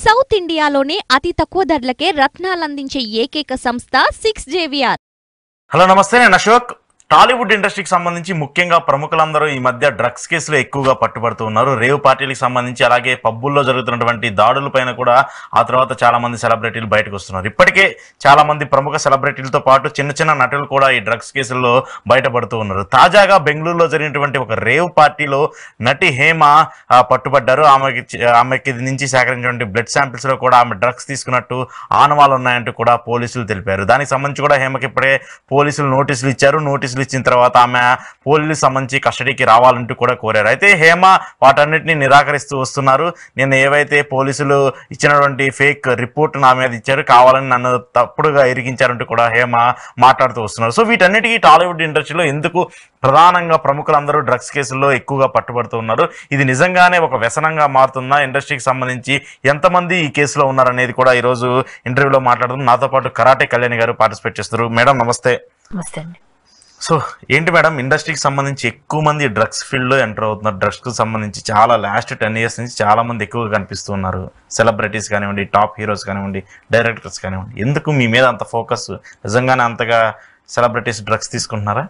South ఇండియాలోనే అతి తక్కువ ధరలకే రత్నాలందించే ఏకైక సంస్థ 6JVR. హలో నమస్తే, నేను అశోక్. టాలీవుడ్ ఇండస్ట్రీకి సంబంధించి ముఖ్యంగా ప్రముఖులందరూ ఈ మధ్య డ్రగ్స్ కేసులు ఎక్కువగా పట్టుబడుతూ ఉన్నారు. రేవ్ పార్టీలకు సంబంధించి అలాగే పబ్బుల్లో జరుగుతున్నటువంటి దాడుల పైన కూడా ఆ తర్వాత చాలా మంది సెలబ్రిటీలు బయటకు వస్తున్నారు. ఇప్పటికే చాలా మంది ప్రముఖ సెలబ్రిటీలతో పాటు చిన్న చిన్న నటులు కూడా ఈ డ్రగ్స్ కేసుల్లో బయటపడుతూ ఉన్నారు. తాజాగా బెంగళూరులో జరిగినటువంటి ఒక రేవ్ పార్టీలో నటి హేమ పట్టుబడ్డారు. ఆమెకి నుంచి సేకరించినటువంటి బ్లడ్ శాంపిల్స్ లో కూడా ఆమె డ్రగ్స్ తీసుకున్నట్టు ఆనవాళ్ళు ఉన్నాయంటూ కూడా పోలీసులు తెలిపారు. దానికి సంబంధించి కూడా హేమకి ఇప్పుడే పోలీసులు నోటీసులు ఇచ్చారు. నోటీసులు ఇచ్చిన తర్వాత ఆమె పోలీసులకు సంబంధించి కస్టడీకి రావాలంటూ కూడా కోరారు. అయితే హేమ వాటన్నిటిని నిరాకరిస్తూ వస్తున్నారు. నేను ఏవైతే పోలీసులు ఇచ్చినటువంటి ఫేక్ రిపోర్ట్ నా మీద ఇచ్చారు, కావాలని నన్ను తప్పుడుగా ఇరికించారంటూ కూడా హేమ మాట్లాడుతూ వస్తున్నారు. సో వీటన్నిటికీ టాలీవుడ్ ఇండస్ట్రీలో ఎందుకు ప్రధానంగా ప్రముఖులందరూ డ్రగ్స్ కేసుల్లో ఎక్కువగా పట్టుబడుతూ ఉన్నారు, ఇది నిజంగానే ఒక వ్యసనంగా మారుతుందా, ఇండస్ట్రీకి సంబంధించి ఎంతమంది ఈ కేసులో ఉన్నారనేది కూడా ఈరోజు ఇంటర్వ్యూలో మాట్లాడుతుంది. నాతో పాటు కరాటే కళ్యాణి గారు పార్టిసిపేట్ చేస్తారు. మేడం నమస్తే. నమస్తే అండి. సో ఏంటి మేడం, ఇండస్ట్రీకి సంబంధించి ఎక్కువ మంది డ్రగ్స్ ఫీల్డ్లో ఎంటర్ అవుతున్నారు. డ్రగ్స్కి సంబంధించి చాలా లాస్ట్ 10 years నుంచి చాలా మంది ఎక్కువగా కనిపిస్తున్నారు. సెలబ్రిటీస్ కానివ్వండి, టాప్ హీరోస్ కానివ్వండి, డైరెక్టర్స్ కానివ్వండి. ఎందుకు మీ మీద అంత ఫోకస్? నిజంగానే అంతగా సెలబ్రిటీస్ డ్రగ్స్ తీసుకుంటున్నారా?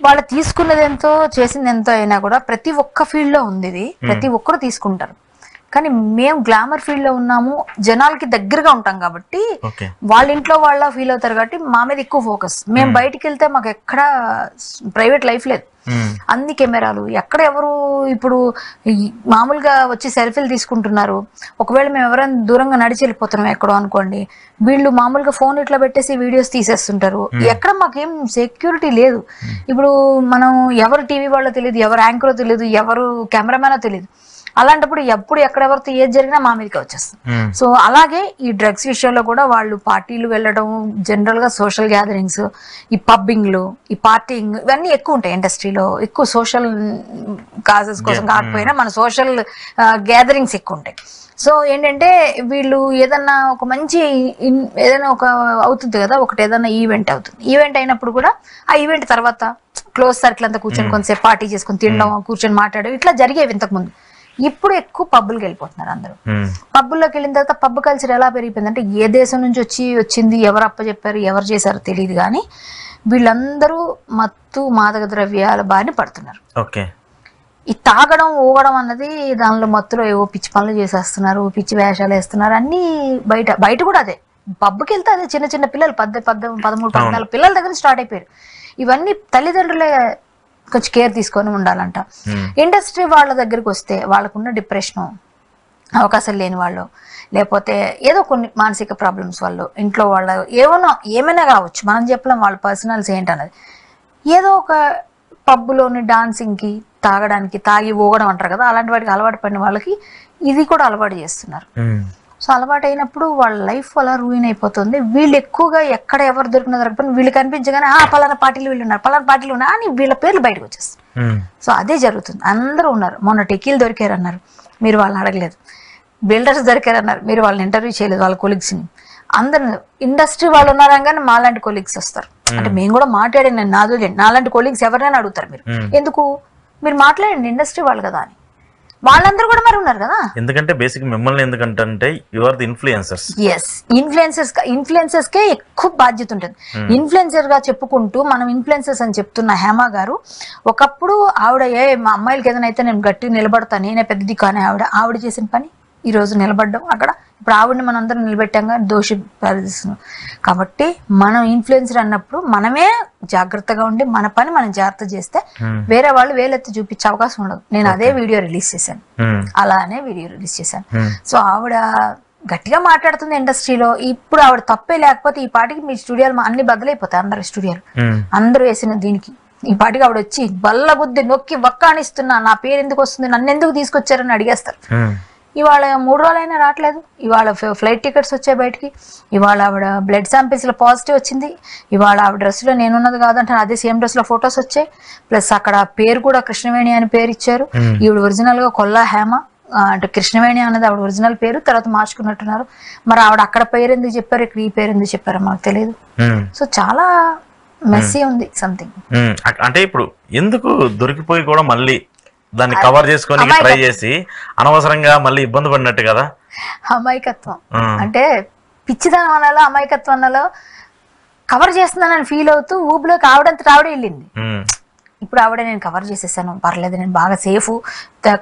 వాళ్ళు తీసుకున్నది ఎంతో, చేసింది ఎంతో అయినా కూడా ప్రతి ఒక్క ఫీల్డ్లో ఉంది ఇది. ప్రతి ఒక్కరు తీసుకుంటారు. కానీ మేము గ్లామర్ ఫీల్డ్ లో ఉన్నాము, జనాలకి దగ్గరగా ఉంటాం కాబట్టి వాళ్ళ ఇంట్లో వాళ్ళ ఫీల్ అవుతారు కాబట్టి మా మీద ఎక్కువ ఫోకస్. మేము బయటికి వెళ్తే మాకు ఎక్కడ ప్రైవేట్ లైఫ్ లేదు. అన్ని కెమెరాలు, ఎక్కడ ఎవరు ఇప్పుడు మామూలుగా వచ్చి సెల్ఫీలు తీసుకుంటున్నారు. ఒకవేళ మేము ఎవరైనా దూరంగా నడిచి వెళ్ళిపోతున్నాం ఎక్కడో అనుకోండి, వీళ్ళు మామూలుగా ఫోన్ ఇట్లా పెట్టేసి వీడియోస్ తీసేస్తుంటారు. ఎక్కడ మాకేం సెక్యూరిటీ లేదు. ఇప్పుడు మనం ఎవరు టీవీ వాళ్ళో తెలియదు, ఎవరు యాంకరో తెలియదు, ఎవరు కెమెరామెనో తెలియదు. అలాంటప్పుడు ఎప్పుడు ఎక్కడెవరితో ఏది జరిగినా మా మీదకి వచ్చేస్తుంది. సో అలాగే ఈ డ్రగ్స్ విషయంలో కూడా వాళ్ళు పార్టీలు వెళ్ళడం, జనరల్ గా సోషల్ గ్యాదరింగ్స్, ఈ పబ్బింగ్లు, ఈ పార్టీయింగ్ ఇవన్నీ ఎక్కువ ఉంటాయి ఇండస్ట్రీలో. ఎక్కువ సోషల్ కాజెస్ కోసం కాకపోయినా మన సోషల్ గ్యాదరింగ్స్ ఎక్కువ ఉంటాయి. సో ఏంటంటే వీళ్ళు ఏదన్నా ఒక మంచి ఏదైనా ఒక అవుతుంది కదా, ఒకటి ఏదైనా ఈవెంట్ అవుతుంది. ఈవెంట్ అయినప్పుడు కూడా ఆ ఈవెంట్ తర్వాత క్లోజ్ సర్కిల్ అంతా కూర్చొని కొంతసేపు పార్టీ చేసుకొని తినడం, కూర్చొని మాట్లాడడం ఇట్లా జరిగేవి ఇంతకు ముందు. ఇప్పుడు ఎక్కువ పబ్బులకి వెళ్ళిపోతున్నారు అందరూ. పబ్బుల్లోకి వెళ్ళిన తర్వాత పబ్ కల్చర్ ఎలా పెరిగిపోయిందంటే ఏ దేశం నుంచి వచ్చింది, ఎవరు అప్పచెప్పారు, ఎవరు చేశారో తెలియదు, కానీ వీళ్ళందరూ మత్తు మాదక ద్రవ్యాల బారిన పడుతున్నారు. ఈ తాగడం, ఊగడం అన్నది దానిలో మత్తులో ఏవో పిచ్చి పనులు చేసేస్తున్నారు, పిచ్చి వేషాలు వేస్తున్నారు. అన్ని బయట కూడా అదే. పబ్కి వెళ్తే అదే. చిన్న చిన్న పిల్లలు 13, 14 పిల్లల దగ్గర స్టార్ట్ అయిపోయారు. ఇవన్నీ తల్లిదండ్రులే కొంచెం కేర్ తీసుకొని ఉండాలంట. ఇండస్ట్రీ వాళ్ళ దగ్గరికి వస్తే వాళ్ళకున్న డిప్రెషన్, అవకాశాలు లేని వాళ్ళు, లేకపోతే ఏదో కొన్ని మానసిక ప్రాబ్లమ్స్ వాళ్ళు, ఇంట్లో వాళ్ళ ఏమైనా కావచ్చు, మనం చెప్పలేం వాళ్ళ పర్సనల్స్ ఏంటన్నది. ఏదో ఒక పబ్బులోని డాన్సింగ్కి, తాగడానికి, తాగి ఊగడం అంటారు కదా, అలాంటి వాటికి అలవాటు పడిన వాళ్ళకి ఇది కూడా అలవాటు చేస్తున్నారు. సో అలవాటు అయినప్పుడు వాళ్ళ లైఫ్ అలా రూయిన్ అయిపోతుంది. వీళ్ళు ఎక్కువగా ఎక్కడ ఎవరు దొరకపోయినా వీళ్ళు కనిపించగానే పలానా పార్టీలు వీళ్ళు ఉన్నారు, పలానా పార్టీలు ఉన్నారు అని వీళ్ళ పేర్లు బయటకు వచ్చేస్తారు. సో అదే జరుగుతుంది. అందరూ ఉన్నారు. మొన్న టెకీలు దొరికారు అన్నారు, మీరు వాళ్ళని అడగలేదు. బిల్డర్స్ దొరికారు అన్నారు, మీరు వాళ్ళని ఇంటర్వ్యూ చేయలేదు, వాళ్ళ కొలీగ్స్ని. అందరు ఇండస్ట్రీ వాళ్ళు ఉన్నారని మాలాంటి కొలీగ్స్ వస్తారు. అంటే మేము కూడా మాట్లాడి, నేను నాలాంటి కొలీగ్స్ ఎవరైనా అడుగుతారు, మీరు ఎందుకు మీరు మాట్లాడండి, ఇండస్ట్రీ వాళ్ళు కదా అని. వాళ్ళందరూ కూడా మరి ఉన్నారు కదా. ఎందుకంటే బేసిక్ మిమ్మల్ని ఎందుకంటే you are the influencers. yes, influencers కే ఎక్కువ బాధ్యత ఉంటుంది. ఇన్ఫ్లుయెన్సర్ గా చెప్పుకుంటూ మనం ఇన్ఫ్లుయెన్సర్స్ అని చెప్తున్న హేమ గారు ఒకప్పుడు ఆవిడ మా అమ్మాయిలకి ఏదైనా అయితే నేను గట్టిగా నిలబడతాను, నేనే పెద్దది కానీ ఆవిడ చేసిన పని ఈ రోజు నిలబడ్డం అక్కడ. ఇప్పుడు ఆవిడని మనం అందరం నిలబెట్టాంగా దోషి పరిధిస్తున్నాం. కాబట్టి మనం ఇన్ఫ్లుయెన్సర్ అన్నప్పుడు మనమే జాగ్రత్తగా ఉండి మన పని మనం జాగ్రత్త చేస్తే వేరే వాళ్ళు వేలెత్తి చూపించే అవకాశం ఉండదు. నేను అదే వీడియో రిలీజ్ చేశాను, అలానే వీడియో రిలీజ్ చేశాను. సో ఆవిడ గట్టిగా మాట్లాడుతుంది ఇండస్ట్రీలో. ఇప్పుడు ఆవిడ తప్పే లేకపోతే ఈ పాటికి మీ స్టూడియోలు అన్ని బద్దలైపోతాయి. అందరు స్టూడియోలు అందరూ వేసిన దీనికి ఈ పాటికి ఆవిడ వచ్చి బల్ల బుద్ధి నొక్కి వక్కానిస్తున్నా, నా పేరు ఎందుకు వస్తుంది, నన్ను ఎందుకు తీసుకొచ్చారని అడిగేస్తారు. ఇవాళ 3 రోజులైనా రావట్లేదు. ఇవాళ ఫ్లైట్ టికెట్స్ వచ్చాయి బయటికి. ఇవాళ ఆవిడ బ్లడ్ శాంపిల్స్లో పాజిటివ్ వచ్చింది. ఇవాళ ఆవిడ డ్రెస్లో నేనున్నది కాదంటే అదే సేమ్ డ్రెస్లో ఫొటోస్ వచ్చాయి. ప్లస్ అక్కడ పేరు కూడా కృష్ణవేణి అని పేరు ఇచ్చారు. ఈవిడ ఒరిజినల్గా కొల్లా హేమ, అంటే కృష్ణవేణి అన్నది ఆవిడ ఒరిజినల్ పేరు, తర్వాత మార్చుకున్నట్టున్నారు. మరి ఆవిడ అక్కడ పేరు ఎందుకు చెప్పారు, ఇక్కడ ఈ పేరు ఎందుకు చెప్పారో మాకు తెలియదు. సో చాలా మెస్సీ ఉంది సంథింగ్. అంటే ఇప్పుడు ఎందుకు దొరికిపోయి కూడా మళ్ళీ దాన్ని కవర్ చేసుకొని ట్రై చేసి అనవసరంగా మళ్ళీ ఇబ్బంది పడినట్టు కదా. అమాయకత్వం అంటే పిచ్చిదనం అనాలో అమాయకత్వం అనాలో కవర్ చేస్తున్నానని ఫీల్ అవుతూ ఊబిలోకి ఆవిడంతట ఆవిడే వెళ్ళింది. ఇప్పుడు ఆవిడ నేను కవర్ చేసేసాను, పర్లేదు, నేను బాగా సేఫ్,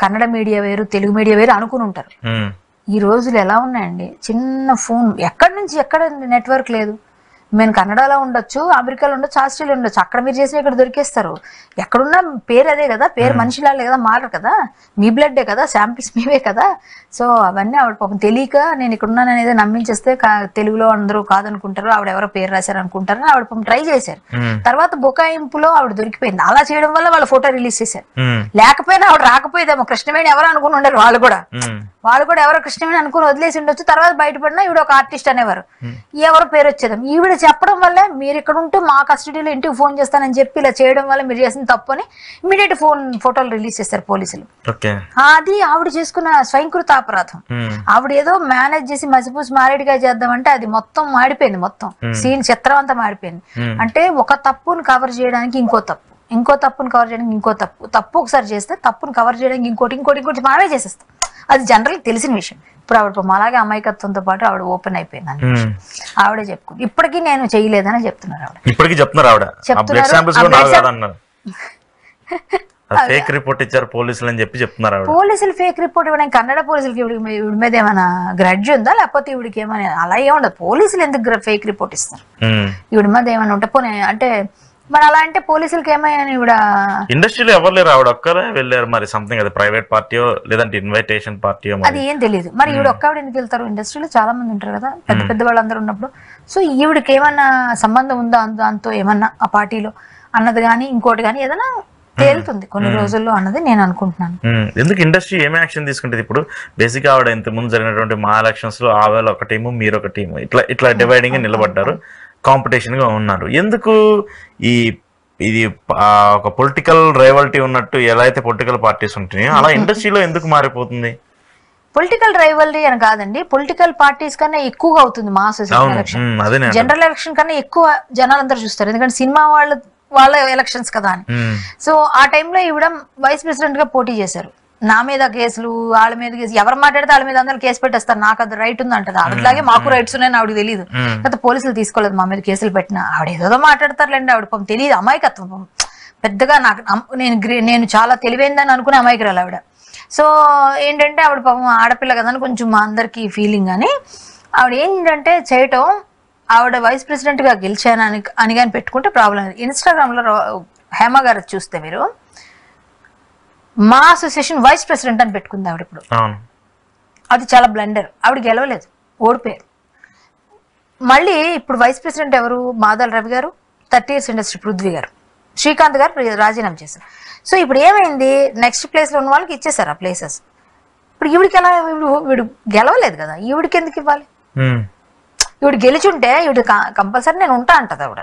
కన్నడ మీడియా వేరు తెలుగు మీడియా వేరు అనుకుని ఉంటారు. ఈ రోజులు ఎలా ఉన్నాయండి, చిన్న ఫోన్ ఎక్కడి నుంచి ఎక్కడ నెట్వర్క్ లేదు. మేము కన్నడలో ఉండొచ్చు, అమెరికాలో ఉండొచ్చు, ఆస్ట్రేలియా ఉండొచ్చు, అక్కడ మీరు చేసిన ఇక్కడ దొరికేస్తారు. ఎక్కడున్నా పేరు అదే కదా, పేరు మనిషిలాలే కదా, మారరు కదా, మీ బ్లడ్డే కదా, శాంపిల్స్ మీవే కదా. సో అవన్నీ ఆవిడ పాపం తెలియక నేను ఇక్కడ ఉన్నాను అనేది నమ్మించేస్తే తెలుగులో అందరూ కాదనుకుంటారు, ఆవిడ ఎవరో పేరు రాశారు అనుకుంటారు. ఆవిడ పాపం ట్రై చేశారు, తర్వాత బుకాయింపులో ఆవిడ దొరికిపోయింది. అలా చేయడం వల్ల వాళ్ళ ఫోటో రిలీజ్ చేశారు. లేకపోయినా ఆవిడ రాకపోయేదేమో, కృష్ణవేణి ఎవరు అనుకుని ఉండరు, వాళ్ళు కూడా ఎవరో కృష్ణవేణి అనుకుని వదిలేసి ఉండొచ్చు. తర్వాత బయటపడినా ఈవిడ ఒక ఆర్టిస్ట్ అనేవారు, ఎవరో పేరు వచ్చేదాం. ఈవిడ చెప్పడం వల్లే మీరు ఇక్కడ ఉంటే మా కస్టడీలో ఇంటికి ఫోన్ చేస్తానని చెప్పి ఇలా చేయడం వల్ల మీరు చేసిన తప్పు అని ఇమీడియట్ ఫోటోలు రిలీజ్ చేస్తారు పోలీసులు. అది ఆవిడ చేసుకున్న స్వయంకృత అపరాధం. ఆవిడ ఏదో మేనేజ్ చేసి మసిపూసి మారేడుగా చేద్దామంటే అది మొత్తం మాడిపోయింది, మొత్తం సీన్ చిత్రం అంతా మాడిపోయింది. అంటే ఒక తప్పును కవర్ చేయడానికి ఇంకో తప్పును కవర్ చేయడానికి ఇంకో తప్పు ఒకసారి చేస్తే తప్పును కవర్ చేయడానికి ఇంకోటి మనమే చేసేస్తాం. అది జనరల్ తెలిసిన విషయం. ఇప్పుడు ఆవిడ అలాగే అమాయకత్వంతో పాటు ఆవిడ ఓపెన్ అయిపోయింది అని ఆవిడే చెప్పుకుంది. ఇప్పటికీ నేను చేయలేదని చెప్తున్నారు ఆవిడ. ఇప్పటికీ చెప్తున్నారు ఫేక్ రిపోర్ట్ ఇచ్చారు పోలీసులు అని చెప్పి చెప్తున్నారు. పోలీసులు ఫేక్ రిపోర్ట్ ఇవ్వడానికి కన్నడ పోలీసులకి ఇవిడి మీద ఏమైనా గ్రడ్జ్ ఉందా, లేకపోతే ఇవిడికి ఏమైనా అలా ఏముండదు. పోలీసులు ఎందుకు ఫేక్ రిపోర్ట్ ఇస్తారు? ఇవిడి మీద ఏమైనా ఉంటే పోనీ అంటే మరి అలా అంటే పోలీసులకి ఏమైనా ఇవిడ ఇండస్ట్రీలో ఎవరు లేరు, ఆవిడ ఒక్కరే వెళ్ళారు. మరి సంథింగ్ అది ప్రైవేట్ పార్టీయో లేదంటే ఇన్విటేషన్ పార్టీయో అది ఏం తెలియదు. మరి ఈవిడ ఒక్కవిడ ఎందుకు వెళ్తారు? ఇండస్ట్రీలో చాలా మంది ఉంటారు కదా, పెద్ద పెద్ద వాళ్ళందరూ ఉన్నప్పుడు. సో ఈవిడికి ఏమన్నా సంబంధం ఉందా దాంతో ఏమన్నా ఆ పార్టీలో అన్నది కానీ ఇంకోటి కానీ ఏదైనా తేలుతుంది కొన్ని రోజుల్లో అన్నది నేను అనుకుంటున్నాను. ఎందుకు ఇండస్ట్రీ ఏమి యాక్షన్ తీసుకుంటుంది? ఇప్పుడు బేసిక్ గా ఆవిడ ఇంత ముందు జరిగినటువంటి మా ఎలక్షన్స్ లో ఆవేళ ఒక టీము మీరు ఒక టీము ఇట్లా డివైడింగ్ గా నిలబడ్డారు, కాంపిటీషన్ గా ఉన్నారు. ఎందుకు ఇది ఒక పొలిటికల్ రైవాలిటీ ఉన్నట్టు ఎలా అయితే పొలిటికల్ పార్టీస్ ఉంటున్నాయో అలా ఇండస్ట్రీలో ఎందుకు మారిపోతుంది? పొలిటికల్ రైవల్రీ అని కాదండి, పొలిటికల్ పార్టీస్ కన్నా ఎక్కువగా అవుతుంది మా అసోసియేషన్ ఎలక్షన్. జనరల్ ఎలక్షన్ కన్నా ఎక్కువ జనాలందరూ చూస్తారు, ఎందుకంటే సినిమా వాళ్ళ ఎలక్షన్స్ కదా అని. సో ఆ టైంలో ఈవిడ వైస్ ప్రెసిడెంట్ గా పోటీ చేశారు. నా మీద కేసులు, వాళ్ళ మీద కేసు, ఎవరు మాట్లాడితే వాళ్ళ మీద అందరూ కేసు పెట్టేస్తారు, నాకు అది రైట్ ఉంది అంటది. ఆవిడలాగే మాకు రైట్స్ ఉన్నాయని ఆవిడకి తెలియదు, అయితే పోలీసులు తీసుకోలేదు మా మీద కేసులు పెట్టినా. ఆవిడ ఏదో మాట్లాడతారులేండి, ఆవిడ పాపం తెలియదు, అమాయకత్వం పెద్దగా. నేను చాలా తెలివైందని అనుకునే అమాయకురాలు ఆవిడ. సో ఏంటంటే ఆవిడ పాపం ఆడపిల్ల కదా అని కొంచెం మా అందరికి ఫీలింగ్ అని ఆవిడ ఏంటంటే చేయటం, ఆవిడ వైస్ ప్రెసిడెంట్ గా గెలిచానని అని కానీ పెట్టుకుంటే ప్రాబ్లం. ఇన్స్టాగ్రామ్ లో హేమ గారు చూస్తే మీరు మా అసోసియేషన్ వైస్ ప్రెసిడెంట్ అని పెట్టుకుంది ఆవిడ. ఇప్పుడు అది చాలా బ్లండర్. ఆవిడ గెలవలేదు, ఓడిపోయారు. మళ్ళీ ఇప్పుడు వైస్ ప్రెసిడెంట్ ఎవరు? మాదాల రవి గారు, 30 years ఇండస్ట్రీ పృథ్వీ గారు, శ్రీకాంత్ గారు రాజీనామా చేశారు. సో ఇప్పుడు ఏమైంది, నెక్స్ట్ ప్లేస్ లో ఉన్న వాళ్ళకి ఇచ్చేసారు ఆ ప్లేసెస్. ఇప్పుడు ఈవిడికి ఎలా, వీడు గెలవలేదు కదా, ఈవిడికి ఎందుకు ఇవ్వాలి? ఈవిడ గెలిచుంటే ఈవిడ కంపల్సరీ నేను ఉంటా అంటది ఆవిడ.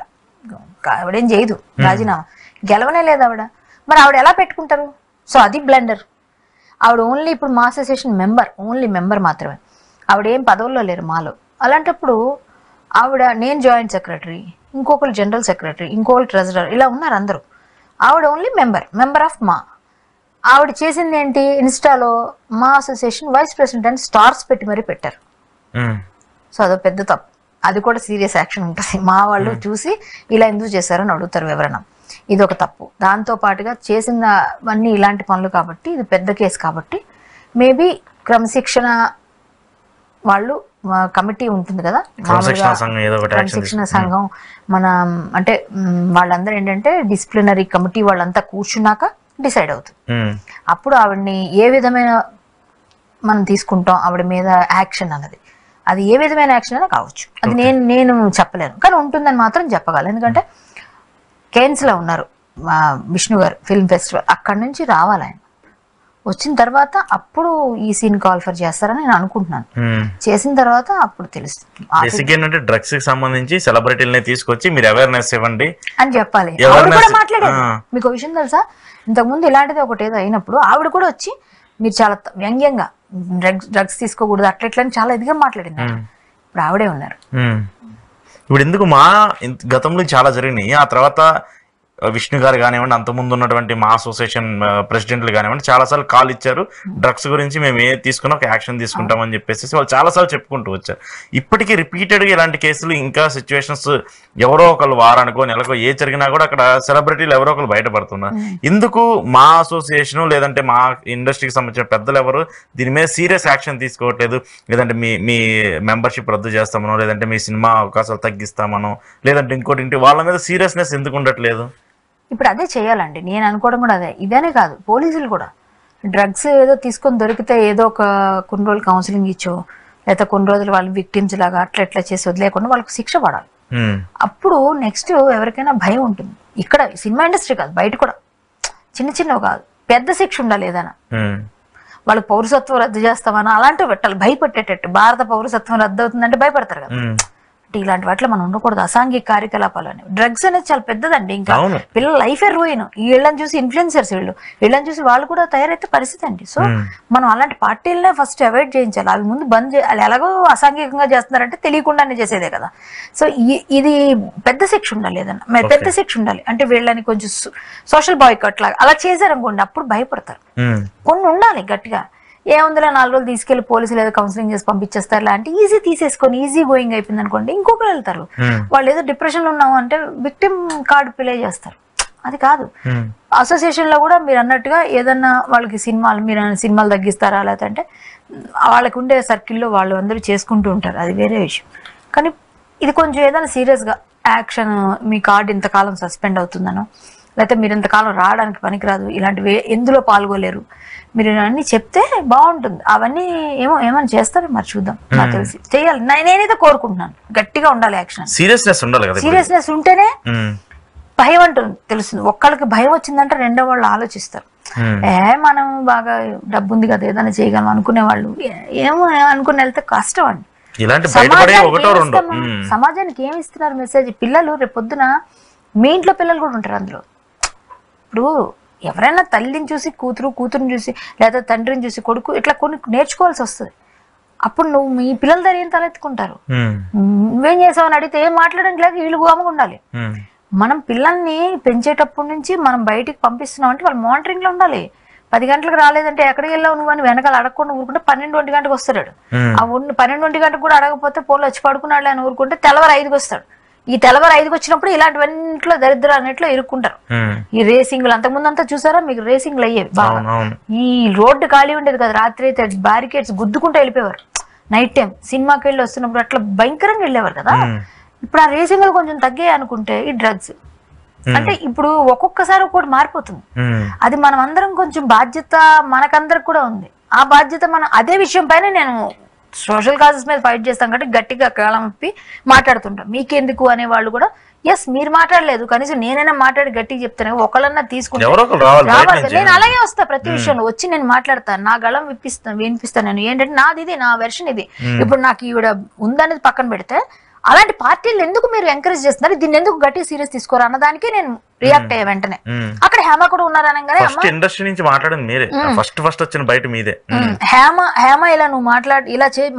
ఆవిడేం చేయదు రాజీనామా, గెలవనే లేదు ఆవిడ. మరి ఆవిడ ఎలా పెట్టుకుంటారు? సో అది బ్లండర్. ఆవిడ ఓన్లీ ఇప్పుడు మా అసోసియేషన్ ఓన్లీ మెంబర్ మాత్రమే. ఆవిడ ఏం పదవుల్లో లేరు మాలో. అలాంటప్పుడు ఆవిడ, నేను జాయింట్ సెక్రటరీ, ఇంకొకరు జనరల్ సెక్రటరీ, ఇంకొకరు ట్రెజరర్, ఇలా ఉన్నారు అందరూ. ఆవిడ ఓన్లీ మెంబర్ ఆఫ్ మా. ఆవిడ చేసింది ఏంటి, ఇన్స్టాలో మా అసోసియేషన్ వైస్ ప్రెసిడెంట్ అని స్టార్స్ పెట్టి మరీ పెట్టారు. సో అదో పెద్ద తప్పు. అది కూడా సీరియస్ యాక్షన్ ఉంటుంది. మా వాళ్ళు చూసి ఇలా ఎందుకు చేశారని అడుగుతారు వివరణ. ఇది ఒక తప్పు. దాంతో పాటుగా చేసినవన్నీ ఇలాంటి పనులు కాబట్టి ఇది పెద్ద కేసు కాబట్టి మేబీ క్రమశిక్షణ వాళ్ళు కమిటీ ఉంటుంది కదా, క్రమశిక్షణ సంఘం, మన అంటే వాళ్ళందరూ ఏంటంటే డిసిప్లినరీ కమిటీ వాళ్ళంతా కూర్చున్నాక డిసైడ్ అవుతుంది. అప్పుడు ఆవిడని ఏ విధమైన మనం తీసుకుంటాం ఆవిడ మీద యాక్షన్ అన్నది, అది ఏ విధమైన యాక్షన్ అయినా కావచ్చు. అది నేను చెప్పలేను, కానీ ఉంటుందని మాత్రం చెప్పగలను. ఎందుకంటే కేన్స్ లో ఉన్నారు విష్ణు గారు ఫిల్మ్ ఫెస్టివల్, అక్కడి నుంచి రావాలి ఆయన. వచ్చిన తర్వాత అప్పుడు ఈ సీన్ కాల్ఫర్ చేస్తారని నేను అనుకుంటున్నాను. చేసిన తర్వాత అప్పుడు తెలుస్తుంది. డ్రగ్స్ కి సంబంధించి సెలబ్రిటీలని తీసుకొచ్చి మీరు అవేర్నెస్ ఇవ్వండి అని చెప్పాలి. ఆవిడ కూడా మాట్లాడేది. మీకు విషయం తెలుసా, ఇంతకుముందు ఇలాంటిది ఒకటి ఏదో అయినప్పుడు ఆవిడ కూడా వచ్చి మీరు చాలా వ్యంగ్యంగా డ్రగ్స్ తీసుకోకూడదు అట్లా ఇట్లా చాలా ఇదిగా మాట్లాడింది. ఇప్పుడు ఆవిడే ఉన్నారు. ఇప్పుడు ఎందుకు గతంలో చాలా జరిగినాయి, ఆ తర్వాత విష్ణు గారు కానివ్వండి, అంతకుముందు ఉన్నటువంటి మా అసోసియేషన్ ప్రెసిడెంట్లు కానివ్వండి, చాలాసార్లు కాల్ ఇచ్చారు. డ్రగ్స్ గురించి మేము ఏ తీసుకున్నా ఒక యాక్షన్ తీసుకుంటామని చెప్పేసి వాళ్ళు చాలాసార్లు చెప్పుకుంటూ వచ్చారు. ఇప్పటికీ రిపీటెడ్గా ఇలాంటి కేసులు, ఇంకా సిచ్యువేషన్స్ ఎవరో ఒకళ్ళు వారానికో నెలకో ఏ జరిగినా కూడా అక్కడ సెలబ్రిటీలు ఎవరో ఒకరు బయటపడుతున్నారు. ఎందుకు మా అసోసియేషన్ లేదంటే మా ఇండస్ట్రీకి సంబంధించిన పెద్దలు ఎవరు దీని మీద సీరియస్ యాక్షన్ తీసుకోవట్లేదు? లేదంటే మీ మెంబర్షిప్ రద్దు చేస్తామనో, లేదంటే మీ సినిమా అవకాశాలు తగ్గిస్తామనో, లేదంటే ఇంకోటి వాళ్ళ మీద సీరియస్నెస్ ఎందుకు ఉండట్లేదు? ఇప్పుడు అదే చేయాలండి. నేను అనుకోవడం కూడా అదే. ఇదనే కాదు, పోలీసులు కూడా డ్రగ్స్ ఏదో తీసుకొని దొరికితే ఏదో ఒక కొన్ని రోజులు కౌన్సిలింగ్ ఇచ్చో, లేకపోతే కొన్ని రోజులు వాళ్ళు విక్టిమ్స్ లాగా అట్లా ఎట్లా చేసి వదిలేకుండా వాళ్ళకి శిక్ష పడాలి. అప్పుడు నెక్స్ట్ ఎవరికైనా భయం ఉంటుంది. ఇక్కడ సినిమా ఇండస్ట్రీ కాదు, బయట కూడా చిన్న చిన్నవి కాదు, పెద్ద శిక్ష ఉండాలి. ఏదైనా వాళ్ళకి పౌరసత్వం రద్దు చేస్తామని అలాంటివి పెట్టాలి, భయపెట్టేటట్టు. భారత పౌరసత్వం రద్దు అవుతుందంటే భయపడతారు కదా. అంటే ఇలాంటి వాటిలో మనం ఉండకూడదు. అసాంఘిక కార్యకలాపాలు అనేవి. డ్రగ్స్ అనేది చాలా పెద్దదండి. ఇంకా పిల్లల లైఫే రూయిన్. వీళ్ళని చూసి ఇన్ఫ్లుయెన్సర్స్ వీళ్ళని చూసి వాళ్ళు కూడా తయారైతే పరిస్థితి అండి. సో మనం అలాంటి పార్టీలనే ఫస్ట్ అవాయిడ్ చేయించాలి. అవి ముందు బంద్ చేయాలి. ఎలాగో అసాంఘికంగా చేస్తున్నారంటే తెలియకుండానే చేసేదే కదా. సో ఇది పెద్ద శిక్ష ఉండాలి. ఏదన్నా పెద్ద శిక్ష ఉండాలి. అంటే వీళ్ళని కొంచెం సోషల్ బాయ్కాట్ లాగా అలా చేశారనుకోండి, అప్పుడు భయపడతారు. కొన్ని ఉండాలి గట్టిగా. ఏముందిలో 4 రోజులు తీసుకెళ్లి పోలీసులు ఏదో కౌన్సిలింగ్ చేసి పంపించేస్తారు. లాంటి ఈజీ తీసేసుకొని ఈజీ గోయింగ్ అయిపోయింది అనుకోండి, ఇంకొకరు వెళ్తారు. వాళ్ళు ఏదో డిప్రెషన్ లో ఉన్నాము అంటే విక్టిమ్ కార్డు ప్లే చేస్తారు. అది కాదు. అసోసియేషన్ లో కూడా మీరు అన్నట్టుగా ఏదన్నా వాళ్ళకి మీరు సినిమాలు తగ్గిస్తారా, లేదంటే వాళ్ళకు ఉండే సర్కిల్లో వాళ్ళు అందరూ చేసుకుంటూ ఉంటారు, అది వేరే విషయం. కానీ ఇది కొంచెం ఏదైనా సీరియస్ గా యాక్షన్, మీ కార్డు ఇంతకాలం సస్పెండ్ అవుతుందనో, లేకపోతే మీరు ఇంతకాలం రావడానికి పనికిరాదు, ఇలాంటివి ఎందులో పాల్గొలేరు, మీరు అన్ని చెప్తే బాగుంటుంది. అవన్నీ ఏమైనా చేస్తారో మరి చూద్దాం. నాకు తెలిసి చేయాలి. నేనైతే కోరుకుంటున్నాను గట్టిగా ఉండాలి యాక్షన్. సీరియస్నెస్ ఉండాలి కదా. సీరియస్నెస్ ఉంటేనే భయం అంటుంది తెలుస్తుంది. ఒక్కళ్ళకి భయం వచ్చిందంటే రెండో వాళ్ళు ఆలోచిస్తారు. మనం బాగా డబ్బు ఉంది కదా ఏదైనా చేయగలం అనుకునే వాళ్ళు ఏమో అనుకుని వెళ్తే కష్టం అండి. సమాజానికి ఏమి ఇస్తున్నారు మెసేజ్? పిల్లలు రేపు పొద్దున మీ ఇంట్లో పిల్లలు కూడా ఉంటారు అందులో. ఇప్పుడు ఎవరైనా తల్లిని చూసి కూతురుని చూసి, లేదా తండ్రిని చూసి కొడుకు, ఇట్లా కొన్ని నేర్చుకోవాల్సి వస్తుంది. అప్పుడు నువ్వు మీ పిల్లల దగ్గర ఏం తలెత్తుకుంటారు? నువ్వేం చేసావని అడిగితే ఏం మాట్లాడడానికి లేక వీళ్ళు గోమగా ఉండాలి. మనం పిల్లల్ని పెంచేటప్పటి నుంచి మనం బయటికి పంపిస్తున్నాం అంటే వాళ్ళు మానిటరింగ్ లో ఉండాలి. 10 గంటలకు రాలేదంటే ఎక్కడికి వెళ్ళావు నువ్వు అని వెనకాల అడగకుండా ఊరుకుంటే 12-1 గంటకు వస్తాడు. ఆ 12-1 గంటకు కూడా అడగకపోతే పోలు వచ్చి పడుకున్నాడు అని ఊరుకుంటే తెల్లవారు 5కి వస్తాడు. ఈ తెల్లవారు 5కి వచ్చినప్పుడు ఇలాంటివన్నింటిలో దరిద్ర అన్నిట్లో ఇరుక్కుంటారు. ఈ రేసింగ్లు అంతకుముందు అంతా చూసారా మీకు? రేసింగ్లు అయ్యేవి బాగా. ఈ రోడ్డు ఖాళీ ఉండేది కదా, రాత్రి అయితే బ్యారికేడ్స్ గుద్దుకుంటూ వెళ్ళిపోయేవారు. నైట్ టైం సినిమాకి వెళ్ళి వస్తున్నప్పుడు అట్లా భయంకరంగా వెళ్ళేవారు కదా. ఇప్పుడు ఆ రేసింగ్లు కొంచెం తగ్గాయి అనుకుంటే ఈ డ్రగ్స్ అంటే ఇప్పుడు ఒక్కొక్కసారి ఒక్కొక్కటి మారిపోతుంది. అది మనం అందరం కొంచెం బాధ్యత మనకందరికి కూడా ఉంది. ఆ బాధ్యత మనం అదే విషయం పైన నేను సోషల్ కాజెస్ మీద ఫైట్ చేస్తాం కాబట్టి గట్టిగా కాలం విప్పి మాట్లాడుతుంటాం. మీకెందుకు అనే వాళ్ళు కూడా ఎస్ మీరు మాట్లాడలేదు, కనీసం నేనైనా మాట్లాడి గట్టిగా చెప్తాను, ఒకళ్ళన్నా తీసుకుంటాను. నేను అలాగే వస్తా ప్రతి విషయంలో వచ్చి నేను మాట్లాడతాను, నా గళం వినిపిస్తాను. నేను ఏంటంటే నాది ఇది, నా వెర్షన్ ఇది. ఇప్పుడు నాకు ఈవిడ ఉందనేది పక్కన పెడితే అలాంటి పార్టీలు ఎందుకు మీరు ఎంకరేజ్ చేస్తున్నారు, దీన్ని ఎందుకు గట్టి సీరియస్ తీసుకోరు అన్నదానికి నేను రియాక్ట్ అయ్యా వెంటనే. అక్కడ హేమ కూడా ఉన్నారనగానే ఇండస్ట్రీ నుంచి మాట్లాడింది మీరే, ఫస్ట్ వచ్చిన బయట మీదే. హేమ ఇలా నువ్వు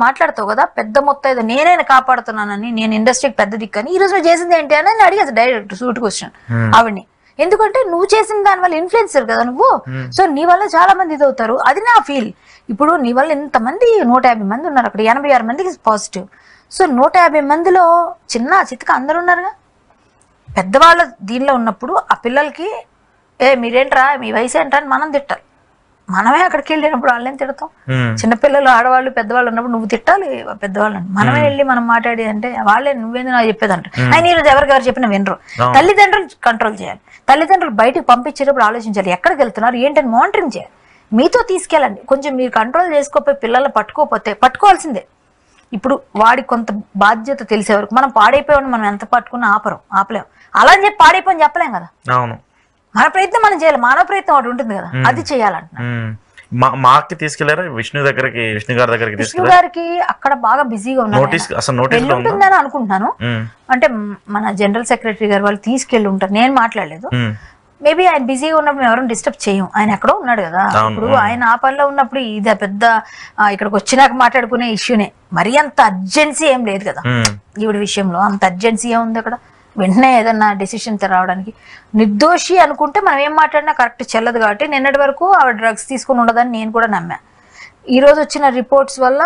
మాట్లాడతావు కదా పెద్ద మొత్తం ఏదో నేనైనా కాపాడుతున్నానని, నేను ఇండస్ట్రీకి పెద్ద దిక్కని, ఈ రోజు నువ్వు చేసింది ఏంటి అని నేను అడిగేది డైరెక్ట్ సూట్ క్వశ్చన్ ఆవిడ్ని. ఎందుకంటే నువ్వు చేసిన దాని వల్ల ఇన్ఫ్లుయెన్సర్ కదా నువ్వు, సో నీ వల్ల చాలా మంది ఇది అవుతారు. అది నా ఫీల్. ఇప్పుడు నీ వల్ల ఇంతమంది 150 మంది ఉన్నారు అక్కడ, 86 మందికి పాజిటివ్. సో 150 మందిలో చిన్న చితక అందరు ఉన్నారుగా. పెద్దవాళ్ళ దీనిలో ఉన్నప్పుడు ఆ పిల్లలకి మీరేంట్రా మీ వయసు ఏంట్రా అని మనం తిట్టాలి. మనమే అక్కడికి వెళ్ళినప్పుడు వాళ్ళేం తిడతాం? చిన్నపిల్లలు ఆడవాళ్ళు పెద్దవాళ్ళు ఉన్నప్పుడు నువ్వు తిట్టాలి పెద్దవాళ్ళని. మనమే వెళ్ళి మనం మాట్లాడి అంటే వాళ్ళే నువ్వేంది నాకు చెప్పేదంట. ఆయన ఈరోజు ఎవరికెవరు చెప్పినా వినరు. తల్లిదండ్రులు కంట్రోల్ చేయాలి. తల్లిదండ్రులు బయటకు పంపించేటప్పుడు ఆలోచించాలి ఎక్కడికి వెళ్తున్నారు ఏంటని మానిటరింగ్ చేయాలి. మీతో తీసుకెళ్ళండి. కొంచెం మీరు కంట్రోల్ చేసుకోకపోయి పిల్లల్ని పట్టుకోవాల్సిందే. ఇప్పుడు వాడి కొంత బాధ్యత తెలిసే వరకు మనం పాడైపోయామని మనం ఎంత పట్టుకున్నా ఆపలేం. అలా అని చెప్పి పాడైపోయి చెప్పలేం కదా. మన ప్రయత్నం మనం చేయాలి. మానవ ప్రయత్నం ఒకటి ఉంటుంది కదా, అది చేయాలంటున్నా. మాకి తీసుకెళ్లారా విష్ణు గారి దగ్గరికి? విష్ణు గారికి అక్కడ బాగా బిజీగా ఉంటుందని అనుకుంటున్నాను. అంటే మన జనరల్ సెక్రటరీ గారు వాళ్ళు తీసుకెళ్లి ఉంటారు, నేను మాట్లాడలేదు. మేబీ ఆయన బిజీగా ఉన్నప్పుడు మేము ఎవరైనా డిస్టర్బ్ చేయం. ఆయన ఎక్కడో ఉన్నాడు కదా. ఇప్పుడు ఆయన ఆ పనిలో ఉన్నప్పుడు ఇది పెద్ద ఇక్కడికి వచ్చినాక మాట్లాడుకునే ఇష్యూనే. మరీ అంత అర్జెన్సీ ఏం లేదు కదా ఈవిడ విషయంలో. అంత అర్జెన్సీ ఏముంది అక్కడ? వెంటనే ఏదన్నా డెసిషన్ రావడానికి. నిర్దోషి అనుకుంటే మనం ఏం మాట్లాడినా కరెక్ట్ చెల్లదు కాబట్టి నిన్నటి వరకు ఆవిడ డ్రగ్స్ తీసుకుని ఉండదని నేను కూడా నమ్మా. ఈరోజు వచ్చిన రిపోర్ట్స్ వల్ల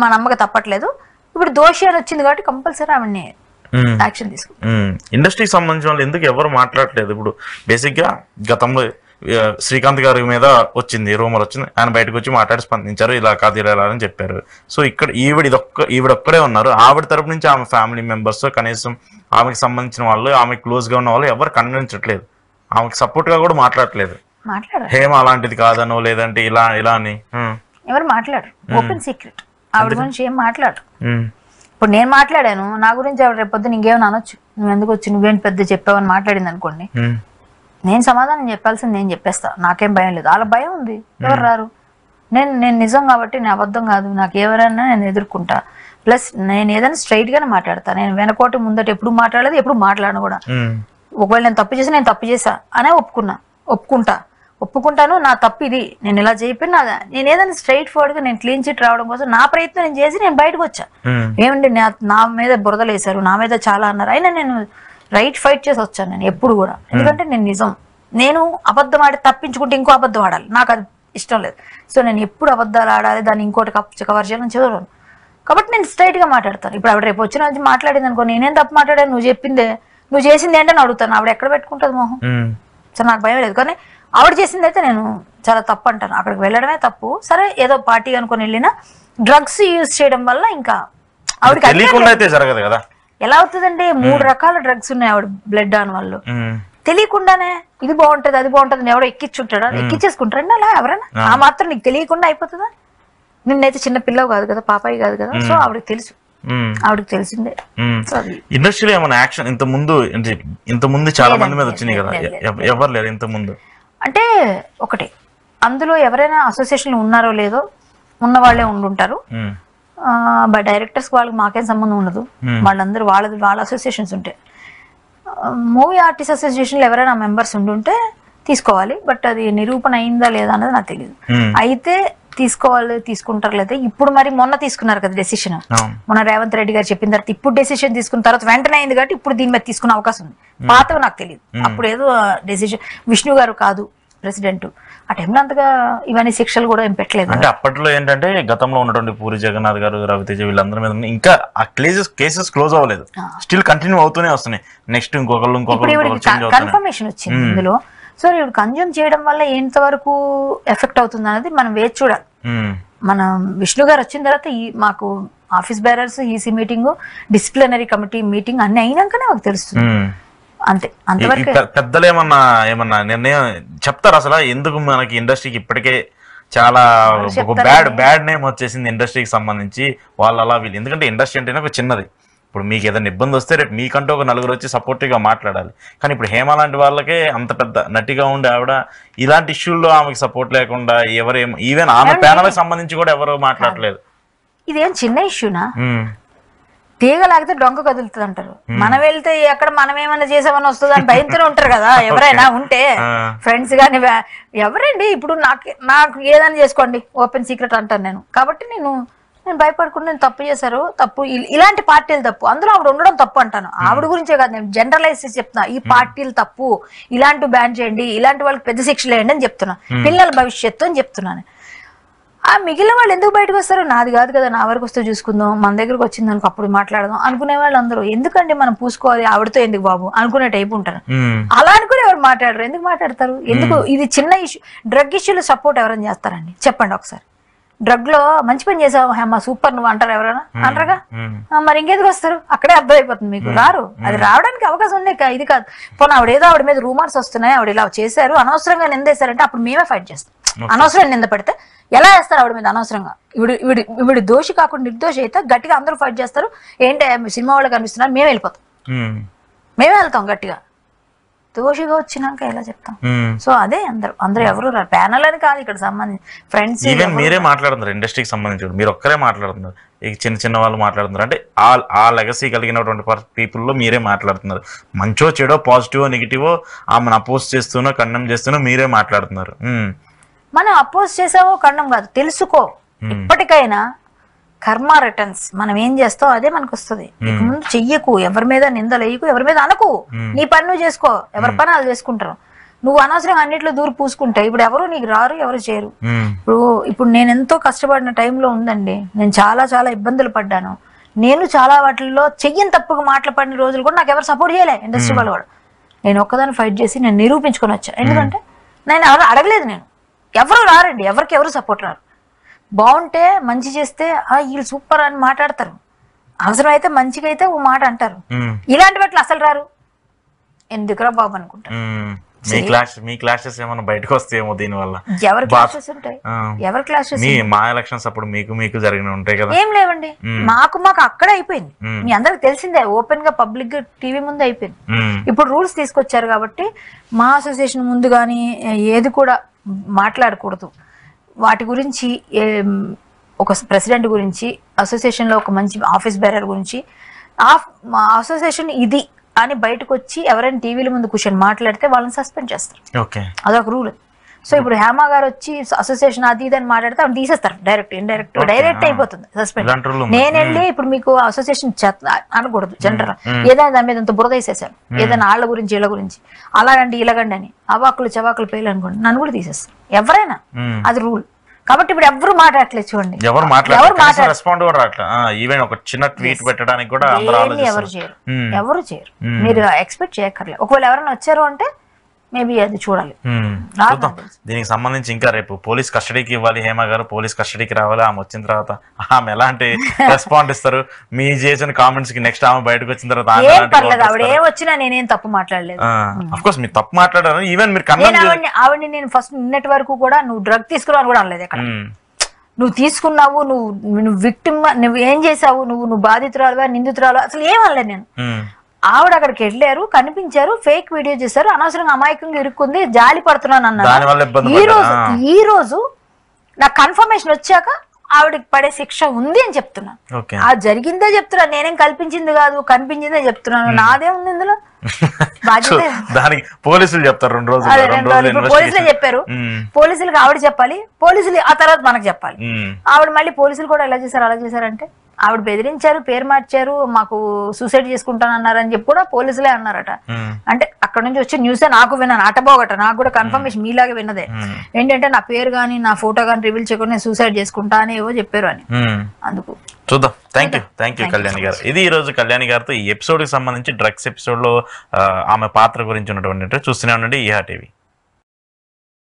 మా నమ్మకం తప్పట్లేదు. ఇప్పుడు దోషి అని వచ్చింది కాబట్టి కంపల్సరీ ఆవిడని యాక్షన్ తీసుకుంటాం. ఇండస్ట్రీకి సంబంధించిన వాళ్ళు ఎందుకు ఎవరు మాట్లాడలేదు? ఇప్పుడు బేసిక్గా గతంలో శ్రీకాంత్ గారి మీద వచ్చింది, రూమర్ వచ్చింది, ఆయన బయటకు వచ్చి మాట్లాడి స్పందించారు, ఇలా కాదు ఇలా అని చెప్పారు. సో ఇక్కడ ఈవిడొక్కడే ఉన్నారు. ఆవిడ తరపు నుంచి ఆమె ఫ్యామిలీ మెంబర్స్, కనీసం ఆమెకి సంబంధించిన వాళ్ళు, ఆమె క్లోజ్గా ఉన్న వాళ్ళు ఎవరు ఖండించట్లేదు, ఆమెకి సపోర్ట్గా కూడా మాట్లాడట్లేదు. హేమ అలాంటిది కాదనో లేదంటే ఇలా ఇలా అని ఎవరు మాట్లాడరు. Open secret. ఆవిడ గురించి ఏం మాట్లాడరు. ఇప్పుడు నేను మాట్లాడాను, నా గురించి ఆవిడ రేపొద్దు ఇంకేమైనా అనొచ్చు, నువ్వు ఎందుకు వచ్చి నువ్వేంటి పెద్ద చెప్పావని మాట్లాడింది అనుకోండి, నేను సమాధానం చెప్పాల్సింది నేను చెప్పేస్తా, నాకేం భయం లేదు. వాళ్ళ భయం ఉంది, ఎవరు రారు. నేను నిజం కాబట్టి నేను అబద్ధం కాదు, నాకు ఎవరైనా నేను ఎదుర్కొంటా. ప్లస్ నేను ఏదైనా స్ట్రైట్ గానే మాట్లాడతా. నేను వెనకోటి ముందట ఎప్పుడు మాట్లాడలేదు, ఎప్పుడు మాట్లాడను కూడా. ఒకవేళ నేను తప్పు చేసి నేను తప్పు చేసా అనే ఒప్పుకుంటాను, నా తప్పు ఇది, నేను ఇలా చెప్పిన నేను ఏదైనా స్ట్రైట్ ఫార్వర్డ్ గా నేను క్లీన్ చిట్ రావడం కోసం నా ప్రయత్నం నేను చేసి నేను బయటకు వచ్చా. ఏమండి నా మీద బురదలు వేశారు, నా మీద చాలా అన్నారు, అయినా నేను రైట్ ఫైట్ చేసి వచ్చాను నేను ఎప్పుడు కూడా. ఎందుకంటే నేను నిజం, నేను అబద్ధం ఆడి తప్పించుకుంటే ఇంకో అబద్ధం ఆడాలి, నాకు అది ఇష్టం లేదు. సో నేను ఎప్పుడు అబద్ధాలు ఆడాలి, దాన్ని ఇంకోటి కవర్ చేయాలని చదవను. కాబట్టి నేను స్ట్రైట్ గా మాట్లాడతాను. ఇప్పుడు ఆవిడ రేపు వచ్చిన నుంచి మాట్లాడింది అనుకో, నేనేం తప్పు మాట్లాడాను, నువ్వు చెప్పిందే, నువ్వు చేసింది ఏంటని అడుగుతాను. ఆవిడ ఎక్కడ పెట్టుకుంటుంది మొహం? సో నాకు భయం లేదు. కానీ ఆవిడ చేసింది అయితే నేను చాలా తప్పు అంటాను. అక్కడికి వెళ్ళడమే తప్పు. సరే ఏదో పార్టీ అనుకుని వెళ్ళినా డ్రగ్స్ యూజ్ చేయడం వల్ల ఇంకా ఆవిడకి జరగదు కదా. ఎలా అవుతుందండి? 3 రకాల డ్రగ్స్ ఉన్నాయి ఆవిడ బ్లడ్ ఆన్ వాళ్ళు. తెలియకుండానే ఇది బాగుంటది అది బాగుంటది ఎవడో ఎక్కించుంటాడా, ఎక్కించేసుకుంటారండి అలా ఎవరైనా? ఆ మాత్రం నీకు తెలియకుండా అయిపోతుందా? నిన్నైతే చిన్న పిల్లవు కాదు కదా, పాపాయి కాదు కదా. సో ఆవిడకి తెలుసు, ఆవిడకి తెలిసిందే. ఇండస్ట్రీలో ఏమైనా యాక్షన్ ఇంత ముందు చాలా మంది మీద వచ్చినాయి కదా, ఎవరు లేరు ఇంత ముందు? అంటే ఒకటి, అందులో ఎవరైనా అసోసియేషన్ ఉన్నారో లేదో, ఉన్న వాళ్ళే ఉండుంటారు. డైరెక్టర్స్ వాళ్ళకి మాకేం సంబంధం ఉండదు, వాళ్ళందరూ వాళ్ళ అసోసియేషన్స్ ఉంటాయి. మూవీ ఆర్టిస్ట్ అసోసియేషన్లో ఎవరైనా మెంబర్స్ ఉండుంటే తీసుకోవాలి. బట్ అది నిరూపణ అయిందా లేదా అన్నది నాకు తెలియదు. అయితే తీసుకోవాలి, తీసుకుంటారు లేదా. ఇప్పుడు మరి మొన్న తీసుకున్నారు కదా డెసిషన్, మొన్న రేవంత్ రెడ్డి గారు చెప్పిన తర్వాత ఇప్పుడు డెసిషన్ తీసుకున్న తర్వాత వెంటనే అయింది కాబట్టి ఇప్పుడు దీని మీద తీసుకునే అవకాశం ఉంది. పాతవి నాకు తెలియదు. అప్పుడు ఏదో డెసిషన్ విష్ణు గారు కాదు ప్రెసిడెంట్, ఆ టైంలో అంతగా ఇవన్నీ శిక్షలు కూడా ఏం పెట్టలేదు. అంటే అప్పట్లో ఏంటంటే గతంలో ఉన్నటువంటి పూరి జగన్నాథ్ గారు, రవితేజ వీళ్ళందరి మీద ఇంకా ఆ కేసెస్ క్లోజ్ అవ్వలేదు, స్టిల్ కంటిన్యూ అవుతూనే వస్తున్నాయి. నెక్స్ట్ ఇంకొకళ్ళు కన్ఫర్మేషన్ వచ్చింది ఇందులో. సో ఇప్పుడు కన్జ్యూమ్ చేయడం వల్ల ఎంతవరకు ఎఫెక్ట్ అవుతుంది అనేది మనం వేచి చూడాలి. మన విష్ణు గారు వచ్చిన తర్వాత మాకు office bearers EC meeting, disciplinary committee meeting అన్ని అయినాకనే మాకు తెలుస్తుంది. అంతే, అంతవరకు. పెద్దలు ఏమన్నా నిర్ణయం చెప్తారు అసలు? ఎందుకు మనకి ఇండస్ట్రీకి ఇప్పటికే చాలా బ్యాడ్ నేమ్ వచ్చేసింది ఇండస్ట్రీకి సంబంధించి, వాళ్ళు అలా వీళ్ళు. ఎందుకంటే ఇండస్ట్రీ అంటేనే ఒక చిన్నది. ఇప్పుడు మీకు ఏదైనా ఇబ్బంది వస్తే రేపు మీకంటూ ఒక నలుగురు వచ్చి సపోర్టివ్గా మాట్లాడాలి. కానీ ఇప్పుడు హేమ లాంటి వాళ్ళకే అంత పెద్ద నటిగా ఉండే ఆవిడ ఇలాంటి ఇష్యూల్లో ఆమెకి సపోర్ట్ లేకుండా ఈవెన్ ఆమె ప్యానల్కి సంబంధించి కూడా ఎవరు మాట్లాడలేదు. ఇదేం చిన్న ఇష్యూనా? తీగలాగితే డొంక కదులుతుంది అంటారు. మనం వెళ్తే అక్కడ మనం ఏమన్నా చేసామని వస్తుంది అని భయంతోనే ఉంటారు కదా ఎవరైనా ఉంటే, ఫ్రెండ్స్ కానీ ఎవరండి. ఇప్పుడు నాకు ఏదైనా చేసుకోండి, ఓపెన్ సీక్రెట్ అంటాను నేను. కాబట్టి నేను భయపడకుండా నేను తప్పు చేశారు, తప్పు ఇలాంటి పార్టీలు తప్పు, అందులో ఆవిడ ఉండడం తప్పు అంటాను. ఆవిడ గురించే కాదు, నేను జనరలైజ్ చేసి చెప్తున్నా, ఈ పార్టీలు తప్పు, ఇలాంటి బ్యాన్ చేయండి, ఇలాంటి వాళ్ళకి పెద్ద శిక్షలు వేయండి అని చెప్తున్నా, పిల్లల భవిష్యత్తు అని చెప్తున్నాను. ఆ మిగిలిన వాళ్ళు ఎందుకు బయటకు వస్తారు? నాది కాదు కదా, నా వరకు వస్తే చూసుకుందాం, మన దగ్గరకు వచ్చింది అనుకో అప్పుడు మాట్లాడదాం అనుకునే వాళ్ళు అందరూ. ఎందుకండి మనం పూసుకోవాలి, ఆవిడతో ఎందుకు బాబు అనుకునే టైపు ఉంటారు. అలా అనుకుని ఎవరు మాట్లాడరు. ఎందుకు మాట్లాడతారు? ఎందుకు? ఇది చిన్న ఇష్యూ. డ్రగ్ ఇష్యూలో సపోర్ట్ ఎవరైనా చేస్తారండి? చెప్పండి ఒకసారి. డ్రగ్ లో మంచి పని చేసావు హేమ సూపర్ నువ్వు అంటారు ఎవరైనా? అంటారుగా. మరి ఇంకెందుకు వస్తారు? అక్కడే అర్థమైపోతుంది మీకు. రారు. అది రావడానికి అవకాశం ఉంది. ఇది కాదు పోనీ ఆవిడ మీద రూమర్స్ వస్తున్నాయి, ఆవిడ ఇలా చేశారు, అనవసరంగా నిందేశారంటే అప్పుడు మేమే ఫైట్ చేస్తాం. అనవసరంగా నింద పెడితే ఎలా వేస్తారు ఆవిడ మీద అనవసరంగా? ఇవిడి దోషి కాకుండా నిర్దోషి అయితే గట్టిగా అందరూ ఫైట్ చేస్తారు. ఏంటి సినిమా వాళ్ళు కనిపిస్తున్నారు, మేమే వెళ్ళిపోతాం, మేమే వెళ్తాం గట్టిగా. దోషిగా వచ్చినాక ఎలా చెప్తాం? సో అదే అందరూ ఎవరు ప్యానల్ అని కాదు ఇక్కడ సంబంధించి ఫ్రెండ్స్. ఈవెన్ మీరే మాట్లాడుతున్నారు ఇండస్ట్రీకి సంబంధించి, మీరు ఒక్కరే మాట్లాడుతున్నారు, చిన్న వాళ్ళు మాట్లాడుతున్నారు. అంటే ఆ లెగసీ కలిగినటువంటి పీపుల్లో మీరే మాట్లాడుతున్నారు. మంచో చెడో పాజిటివో నెగిటివో ఆమెను అపోజ్ చేస్తూనో కండెమ్ చేస్తూనో మీరే మాట్లాడుతున్నారు. మనం అపోజ్ చేసావో కండం కాదు, తెలుసుకో. ఇప్పటికైనా కర్మ రిటర్న్స్. మనం ఏం చేస్తావు అదే మనకు వస్తుంది. ఇక ముందు చెయ్యకు, ఎవరి మీద నిందలు వేయకు, ఎవరి మీద అనకు, నీ పని నువ్వు చేసుకో, ఎవరి పని వాళ్ళు చేసుకుంటారు. నువ్వు అనవసరం అన్నిట్లో దూరం పూసుకుంటావు. ఇప్పుడు ఎవరు నీకు రారు, ఎవరు చేయరు. ఇప్పుడు నేను ఎంతో కష్టపడిన టైంలో ఉందండి, నేను చాలా చాలా ఇబ్బందులు పడ్డాను. నేను చాలా వాటిల్లో చెయ్యని తప్పుగా మాట్లాడిన రోజులు కూడా నాకు ఎవరు సపోర్ట్ చేయలే, ఇండస్ట్రీ వాళ్ళు కూడా. నేను ఒక్కదాన్ని ఫైట్ చేసి నేను నిరూపించుకొని వచ్చాను. ఎందుకంటే నేను ఎవరు అడగలేదు, నేను ఎవరు రారండి, ఎవరికి ఎవరు సపోర్ట్ రారు. బాగుంటే మంచి చేస్తే వీళ్ళు సూపర్ అని మాట్లాడతారు, అవసరమైతే మంచిగా అయితే ఓ మాట అంటారు. ఇలాంటి వాటిలో అసలు రారు. ఎందుకురా బాబు అనుకుంటారు. మీ క్లాషెస్ ఏమైనా బయటకు వస్తాయేమో దీని వల్ల? ఎవరి క్లాషెస్ ఉంటాయి, ఎవరి క్లాషెస్? మా ఎలక్షన్స్ అప్పుడు మీకు జరిగిన ఉంటాయి కదా? ఏం లేవండి, మాకు అక్కడే అయిపోయింది. మీ అందరికి తెలిసిందే, ఓపెన్ గా పబ్లిక్ గా టీవీ ముందు అయిపోయింది. ఇప్పుడు రూల్స్ తీసుకొచ్చారు కాబట్టి మా అసోసియేషన్ ముందు గానీ ఏది కూడా మాట్లాడకూడదు. వాటి గురించి ఒక ప్రెసిడెంట్ గురించి, అసోసియేషన్ లో ఒక మంచి ఆఫీస్ బేరర్ గురించి, మా అసోసియేషన్ ఇది అని బయటకు వచ్చి ఎవరైనా టీవీల ముందు కూర్చొని మాట్లాడితే వాళ్ళని సస్పెండ్ చేస్తారు. అదొక రూల్. సో ఇప్పుడు హేమ గారు వచ్చి అసోసియేషన్ అది ఇది అని మాట్లాడితే ఆవిడ తీసేస్తారు, డైరెక్ట్ అయిపోతుంది సస్పెండ్. నేను వెళ్ళి ఇప్పుడు మీకు అసోసియేషన్ అనకూడదు, జనరల్ ఏదైనా దాని మీద అంత బురద వేసేసారు, ఏదైనా వాళ్ళ గురించి వీళ్ళ గురించి అలాగండి ఇలాగండి అని అవాకులు చవాకులు పేలు అనుకోండి, నన్ను కూడా తీసేస్తారు ఎవరైనా. అది రూల్. కాబట్టి ఇప్పుడు ఎవరు మాట్లాడట్లేదు, చూడండి, ఎవరు రెస్పాండ్ కూడా రావట్లేదు. ఈవెన్ ఒక చిన్న ట్వీట్ పెట్టడానికి కూడా ఎవరు చేయరు. మీరు ఎక్స్పెక్ట్ చేయక్కర్లేదు. ఒకవేళ ఎవరైనా వచ్చారు అంటే మేబీ అది చూడాలి. చూద్దాం. దీనికి సంబంధించి ఇంకా రేపు పోలీస్ కస్టడీకి ఇవ్వాలి, హేమ గారు పోలీస్ కస్టడీకి రావాలి. ఆమె వచ్చిన తర్వాత ఆమె ఎలాంటి రెస్పాండ్ ఇస్తారు, మీ చేసిన కామెంట్స్ కి నెక్స్ట్ ఆమె బయటకు వచ్చిన తర్వాత ఆవిడ ఏ వచ్చినా నేనేం తప్పు మాట్లాడలేదు. ఆఫ్ కోర్స్ మీరు తప్పు మాట్లాడారు. ఈవెన్ మీరు ఆవిడని నేను ఫస్ట్ నిన్నటి వరకు కూడా నువ్వు డ్రగ్ తీసుకున్నావు కూడా అనలేదు. ఎక్కడ నువ్వు తీసుకున్నావు, నువ్వు విక్టిమ్, నువ్వు ఏం చేసావు, నువ్వు బాధితురాలువా నిందితురాలు, అసలు ఏమనలేదు నేను. ఆవిడ అక్కడికి వెళ్ళారు, కనిపించారు, ఫేక్ వీడియో చేశారు, అనవసరంగా అమాయకంగా ఇరుక్కుంది, జాలి పడుతున్నాను అన్నారు. ఈ రోజు నాకు కన్ఫర్మేషన్ వచ్చాక ఆవిడకి పడే శిక్ష ఉంది అని చెప్తున్నాను. ఆ జరిగిందే చెప్తున్నాను, నేనేం కల్పించింది కాదు, కనిపించిందే చెప్తున్నాను. నాదే ఉంది ఇందులో దానికి పోలీసులు చెప్తారు. 2 రోజులు పోలీసులే చెప్పారు. పోలీసులకు ఆవిడ చెప్పాలి, పోలీసులు ఆ తర్వాత మనకు చెప్పాలి. ఆవిడ మళ్ళీ పోలీసులు కూడా ఎలా చేశారు అలా చేశారంటే ఆవిడ బెదిరించారు, పేరు మార్చారు, మాకు సూసైడ్ చేసుకుంటానన్నారని చెప్పి కూడా పోలీసులే అన్నారట. అంటే అక్కడ నుంచి వచ్చే న్యూసే నాకు విన్నాను, అటబోగట, నాకు కూడా కన్ఫర్మేషన్ మీలాగే విన్నదే. ఏంటంటే నా పేరు గానీ నా ఫోటో గానీ రివీల్ చేయకుండా నేను సూసైడ్ చేసుకుంటా అని ఏవో చెప్పారు అని. అందుకు చూద్దాం. థ్యాంక్ యూ కళ్యాణి గారు. ఇది ఈ రోజు కళ్యాణి గారితో ఈ ఎపిసోడ్ కి సంబంధించి డ్రగ్స్ ఎపిసోడ్ లో ఆమె పాత్ర గురించి ఉన్నటువంటి చూస్తూనే ఉండండి ఈహా టీవీ.